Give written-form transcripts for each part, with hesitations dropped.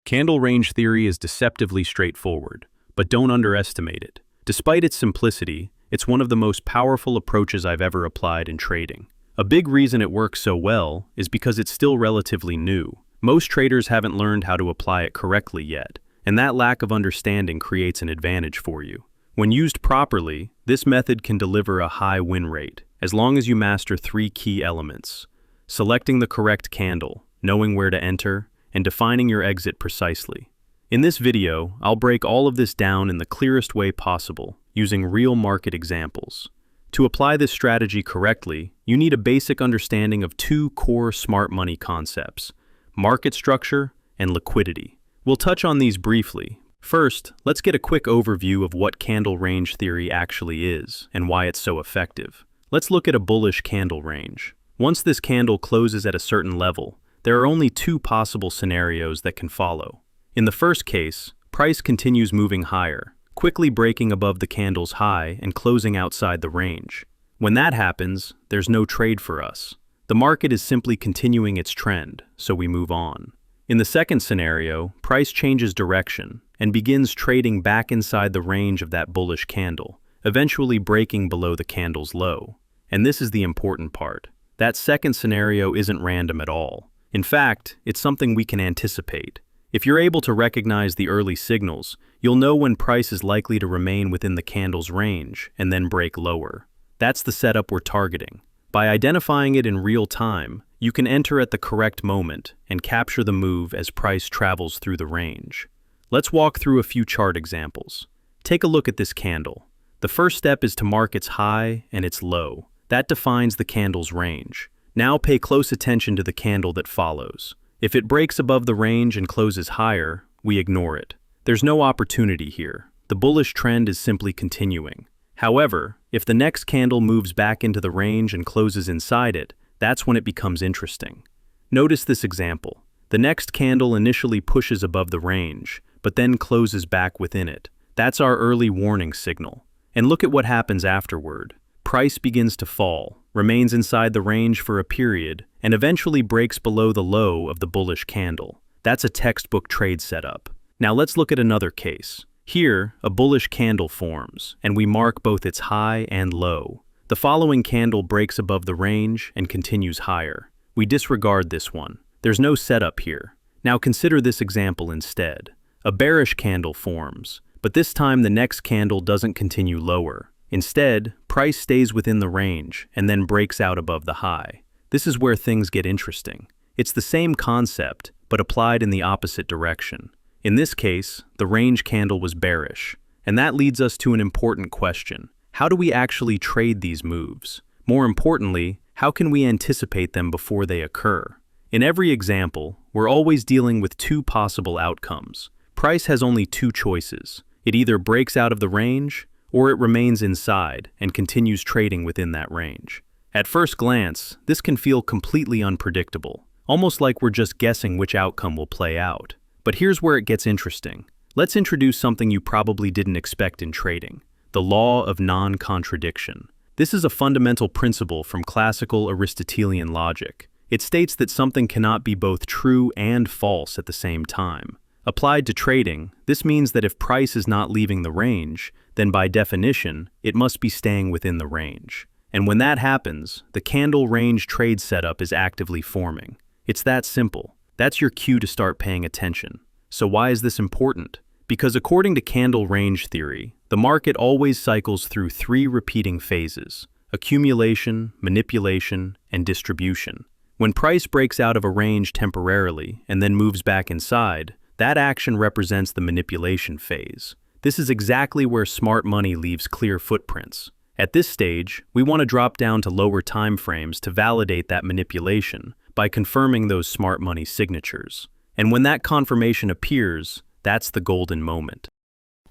Candle range theory is deceptively straightforward, but don't underestimate it. Despite its simplicity, it's one of the most powerful approaches I've ever applied in trading. A big reason it works so well is because it's still relatively new. Most traders haven't learned how to apply it correctly yet, and that lack of understanding creates an advantage for you. When used properly, this method can deliver a high win rate, as long as you master three key elements: selecting the correct candle, knowing where to enter, and defining your exit precisely. In this video, I'll break all of this down in the clearest way possible, using real market examples. To apply this strategy correctly, you need a basic understanding of two core smart money concepts: market structure and liquidity. We'll touch on these briefly. First, let's get a quick overview of what candle range theory actually is and why it's so effective. Let's look at a bullish candle range. Once this candle closes at a certain level, there are only two possible scenarios that can follow. In the first case, price continues moving higher, quickly breaking above the candle's high and closing outside the range. When that happens, there's no trade for us. The market is simply continuing its trend, so we move on. In the second scenario, price changes direction and begins trading back inside the range of that bullish candle, eventually breaking below the candle's low. And this is the important part. That second scenario isn't random at all. In fact, it's something we can anticipate. If you're able to recognize the early signals, you'll know when price is likely to remain within the candle's range and then break lower. That's the setup we're targeting. By identifying it in real time, you can enter at the correct moment and capture the move as price travels through the range. Let's walk through a few chart examples. Take a look at this candle. The first step is to mark its high and its low. That defines the candle's range. Now pay close attention to the candle that follows. If it breaks above the range and closes higher, we ignore it. There's no opportunity here. The bullish trend is simply continuing. However, if the next candle moves back into the range and closes inside it, that's when it becomes interesting. Notice this example. The next candle initially pushes above the range, but then closes back within it. That's our early warning signal. And look at what happens afterward. Price begins to fall, remains inside the range for a period, and eventually breaks below the low of the bullish candle. That's a textbook trade setup. Now let's look at another case. Here, a bullish candle forms, and we mark both its high and low. The following candle breaks above the range and continues higher. We disregard this one. There's no setup here. Now consider this example instead. A bearish candle forms, but this time the next candle doesn't continue lower. Instead, price stays within the range and then breaks out above the high. This is where things get interesting. It's the same concept, but applied in the opposite direction. In this case, the range candle was bearish, and that leads us to an important question. How do we actually trade these moves? More importantly, how can we anticipate them before they occur? In every example, we're always dealing with two possible outcomes. Price has only two choices. It either breaks out of the range, or it remains inside and continues trading within that range. At first glance, this can feel completely unpredictable, almost like we're just guessing which outcome will play out. But here's where it gets interesting. Let's introduce something you probably didn't expect in trading: the law of non-contradiction. This is a fundamental principle from classical Aristotelian logic. It states that something cannot be both true and false at the same time. Applied to trading, this means that if price is not leaving the range, then by definition, it must be staying within the range. And when that happens, the candle range trade setup is actively forming. It's that simple. That's your cue to start paying attention. So why is this important? Because according to candle range theory, the market always cycles through three repeating phases: accumulation, manipulation, and distribution. When price breaks out of a range temporarily and then moves back inside, that action represents the manipulation phase. This is exactly where smart money leaves clear footprints. At this stage, we want to drop down to lower time frames to validate that manipulation by confirming those smart money signatures. And when that confirmation appears, that's the golden moment.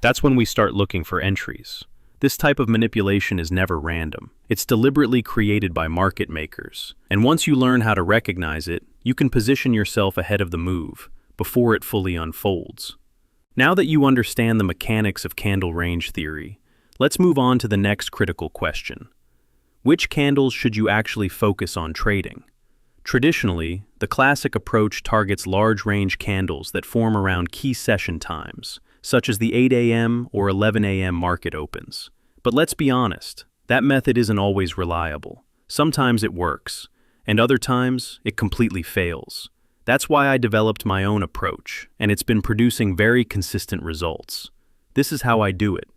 That's when we start looking for entries. This type of manipulation is never random. It's deliberately created by market makers. And once you learn how to recognize it, you can position yourself ahead of the move before it fully unfolds. Now that you understand the mechanics of candle range theory, let's move on to the next critical question. Which candles should you actually focus on trading? Traditionally, the classic approach targets large range candles that form around key session times, such as the 8 a.m. or 11 a.m. market opens. But let's be honest, that method isn't always reliable. Sometimes it works, and other times it completely fails. That's why I developed my own approach, and it's been producing very consistent results. This is how I do it.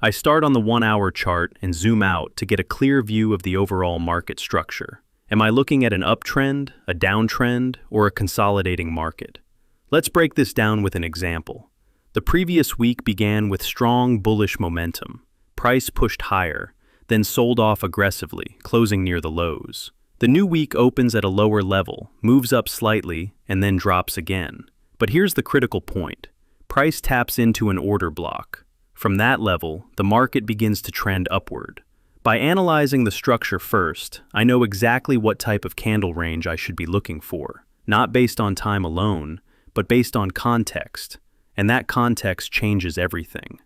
I start on the 1-hour chart and zoom out to get a clear view of the overall market structure. Am I looking at an uptrend, a downtrend, or a consolidating market? Let's break this down with an example. The previous week began with strong bullish momentum. Price pushed higher, then sold off aggressively, closing near the lows. The new week opens at a lower level, moves up slightly, and then drops again. But here's the critical point. Price taps into an order block. From that level, the market begins to trend upward. By analyzing the structure first, I know exactly what type of candle range I should be looking for, not based on time alone, but based on context, and that context changes everything.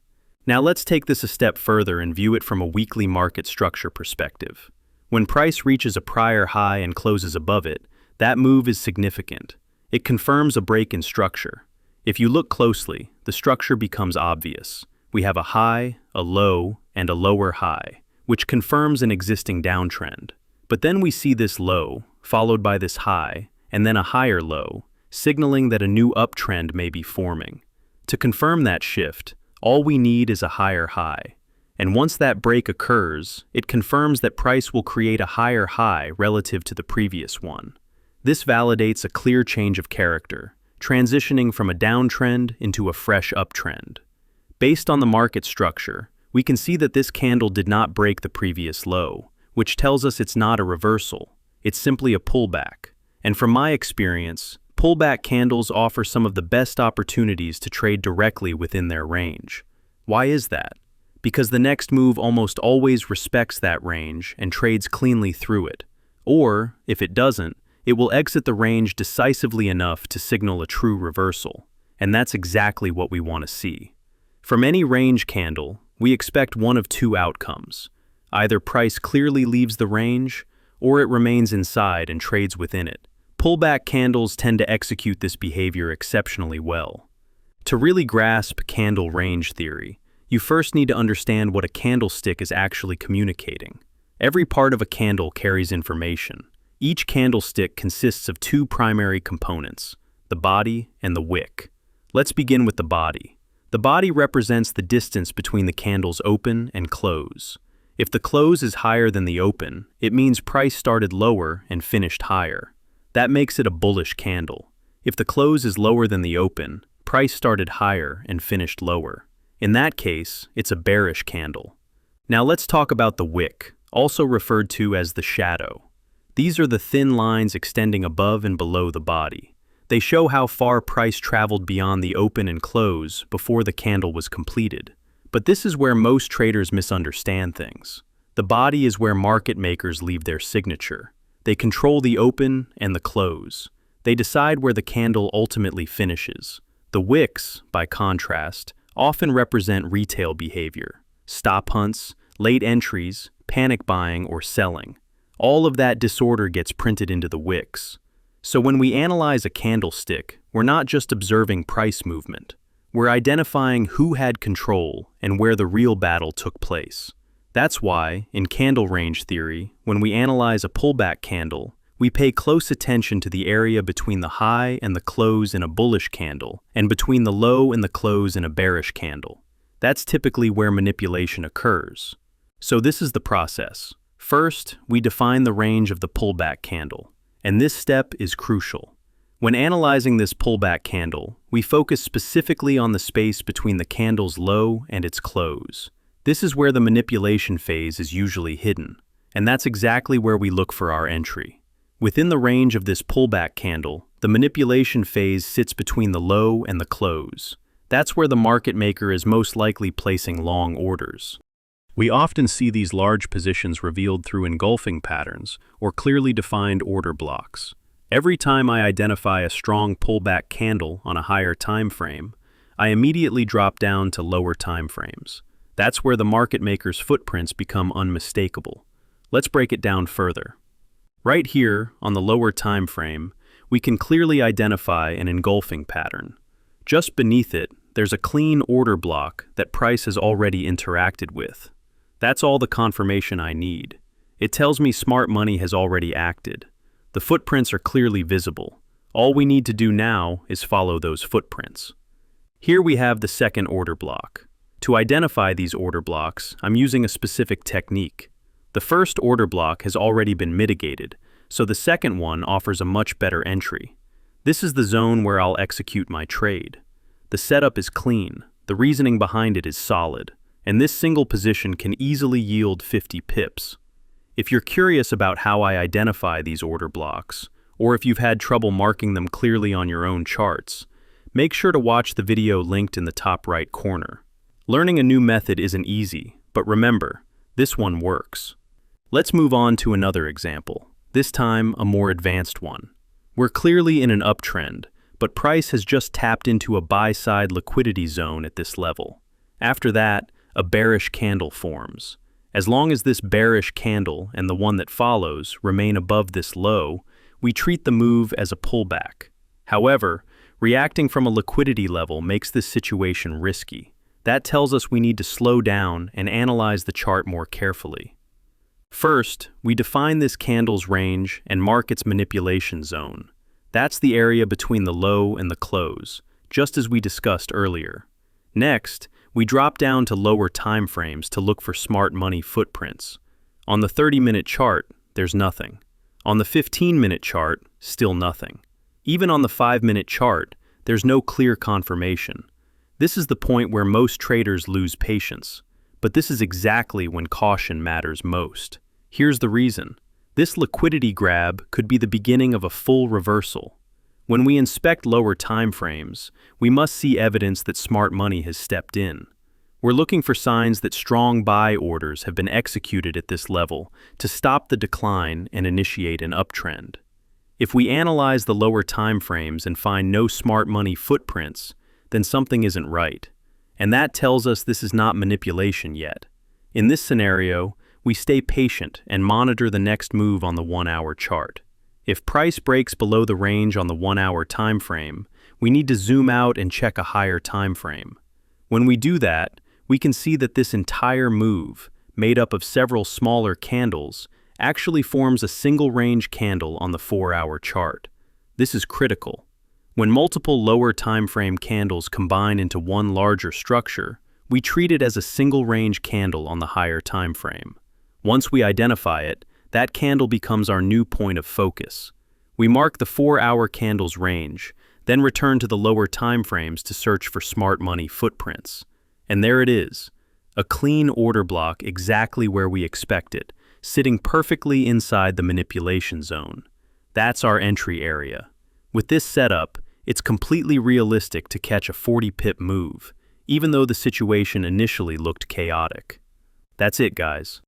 Now let's take this a step further and view it from a weekly market structure perspective. When price reaches a prior high and closes above it, that move is significant. It confirms a break in structure. If you look closely, the structure becomes obvious. We have a high, a low, and a lower high, which confirms an existing downtrend. But then we see this low, followed by this high, and then a higher low, signaling that a new uptrend may be forming. To confirm that shift, all we need is a higher high. And once that break occurs, it confirms that price will create a higher high relative to the previous one. This validates a clear change of character, transitioning from a downtrend into a fresh uptrend. Based on the market structure, we can see that this candle did not break the previous low, which tells us it's not a reversal. It's simply a pullback. And from my experience, pullback candles offer some of the best opportunities to trade directly within their range. Why is that? Because the next move almost always respects that range and trades cleanly through it. Or, if it doesn't, it will exit the range decisively enough to signal a true reversal. And that's exactly what we want to see. From any range candle, we expect one of two outcomes. Either price clearly leaves the range, or it remains inside and trades within it. Pullback candles tend to execute this behavior exceptionally well. To really grasp candle range theory, you first need to understand what a candlestick is actually communicating. Every part of a candle carries information. Each candlestick consists of two primary components, the body and the wick. Let's begin with the body. The body represents the distance between the candle's open and close. If the close is higher than the open, it means price started lower and finished higher. That makes it a bullish candle. If the close is lower than the open, price started higher and finished lower. In that case, it's a bearish candle. Now let's talk about the wick, also referred to as the shadow. These are the thin lines extending above and below the body. They show how far price traveled beyond the open and close before the candle was completed. But this is where most traders misunderstand things. The body is where market makers leave their signature. They control the open and the close. They decide where the candle ultimately finishes. The wicks, by contrast, often represent retail behavior. Stop hunts, late entries, panic buying, or selling. All of that disorder gets printed into the wicks. So when we analyze a candlestick, we're not just observing price movement. We're identifying who had control and where the real battle took place. That's why, in candle range theory, when we analyze a pullback candle, we pay close attention to the area between the high and the close in a bullish candle, and between the low and the close in a bearish candle. That's typically where manipulation occurs. So this is the process. First, we define the range of the pullback candle. And this step is crucial. When analyzing this pullback candle, we focus specifically on the space between the candle's low and its close. This is where the manipulation phase is usually hidden, and that's exactly where we look for our entry. Within the range of this pullback candle, the manipulation phase sits between the low and the close. That's where the market maker is most likely placing long orders. We often see these large positions revealed through engulfing patterns or clearly defined order blocks. Every time I identify a strong pullback candle on a higher time frame, I immediately drop down to lower time frames. That's where the market maker's footprints become unmistakable. Let's break it down further. Right here, on the lower time frame, we can clearly identify an engulfing pattern. Just beneath it, there's a clean order block that price has already interacted with. That's all the confirmation I need. It tells me smart money has already acted. The footprints are clearly visible. All we need to do now is follow those footprints. Here we have the second order block. To identify these order blocks, I'm using a specific technique. The first order block has already been mitigated, so the second one offers a much better entry. This is the zone where I'll execute my trade. The setup is clean, the reasoning behind it is solid, and this single position can easily yield 50 pips. If you're curious about how I identify these order blocks, or if you've had trouble marking them clearly on your own charts, make sure to watch the video linked in the top right corner. Learning a new method isn't easy, but remember, this one works. Let's move on to another example, this time a more advanced one. We're clearly in an uptrend, but price has just tapped into a buy-side liquidity zone at this level. After that, a bearish candle forms. As long as this bearish candle and the one that follows remain above this low, we treat the move as a pullback. However, reacting from a liquidity level makes this situation risky. That tells us we need to slow down and analyze the chart more carefully. First, we define this candle's range and mark its manipulation zone. That's the area between the low and the close, just as we discussed earlier. Next, we drop down to lower time frames to look for smart money footprints. On the 30-minute chart, there's nothing. On the 15-minute chart, still nothing. Even on the 5-minute chart, there's no clear confirmation. This is the point where most traders lose patience, but this is exactly when caution matters most. Here's the reason. This liquidity grab could be the beginning of a full reversal. When we inspect lower time frames, we must see evidence that smart money has stepped in. We're looking for signs that strong buy orders have been executed at this level to stop the decline and initiate an uptrend. If we analyze the lower time frames and find no smart money footprints, then something isn't right. And that tells us this is not manipulation yet. In this scenario, we stay patient and monitor the next move on the 1-hour chart. If price breaks below the range on the 1-hour time frame, we need to zoom out and check a higher time frame. When we do that, we can see that this entire move, made up of several smaller candles, actually forms a single range candle on the 4-hour chart. This is critical. When multiple lower time frame candles combine into one larger structure, we treat it as a single range candle on the higher time frame. Once we identify it, that candle becomes our new point of focus. We mark the 4-hour candle's range, then return to the lower time frames to search for smart money footprints. And there it is, a clean order block exactly where we expect it, sitting perfectly inside the manipulation zone. That's our entry area. With this setup, it's completely realistic to catch a 40-pip move, even though the situation initially looked chaotic. That's it, guys.